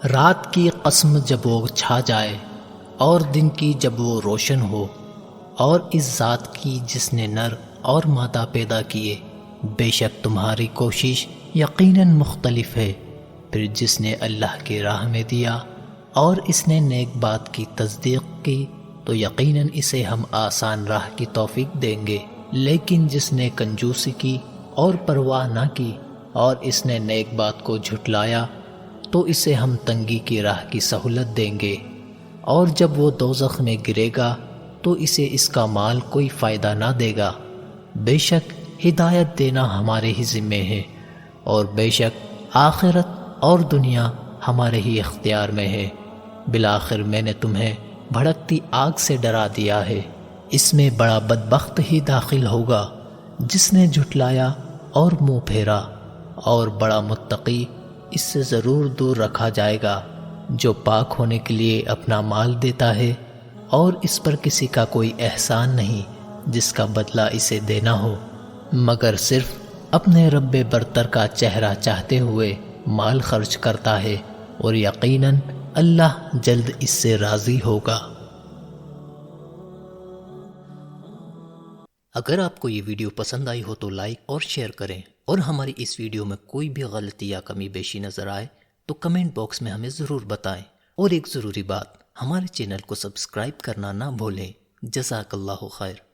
رات کی قسم جب وہ چھا جائے اور دن کی جب وہ روشن ہو، اور اس ذات کی جس نے نر اور مادہ پیدا کیے، بے شک تمہاری کوشش یقیناً مختلف ہے۔ پھر جس نے اللہ کی راہ میں دیا اور اس نے نیک بات کی تصدیق کی تو یقیناً اسے ہم آسان راہ کی توفیق دیں گے، لیکن جس نے کنجوسی کی اور پرواہ نہ کی اور اس نے نیک بات کو جھٹلایا تو اسے ہم تنگی کی راہ کی سہولت دیں گے، اور جب وہ دوزخ میں گرے گا تو اسے اس کا مال کوئی فائدہ نہ دے گا۔ بے شک ہدایت دینا ہمارے ہی ذمے ہے، اور بے شک آخرت اور دنیا ہمارے ہی اختیار میں ہے۔ بالآخر میں نے تمہیں بھڑکتی آگ سے ڈرا دیا ہے، اس میں بڑا بدبخت ہی داخل ہوگا جس نے جھٹلایا اور منہ پھیرا، اور بڑا متقی اس سے ضرور دور رکھا جائے گا جو پاک ہونے کے لیے اپنا مال دیتا ہے، اور اس پر کسی کا کوئی احسان نہیں جس کا بدلہ اسے دینا ہو، مگر صرف اپنے رب برتر کا چہرہ چاہتے ہوئے مال خرچ کرتا ہے، اور یقیناً اللہ جلد اس سے راضی ہوگا۔ اگر آپ کو یہ ویڈیو پسند آئی ہو تو لائک اور شیئر کریں، اور ہماری اس ویڈیو میں کوئی بھی غلطی یا کمی بیشی نظر آئے تو کمنٹ باکس میں ہمیں ضرور بتائیں، اور ایک ضروری بات، ہمارے چینل کو سبسکرائب کرنا نہ بھولیں۔ جزاک اللہ خیر۔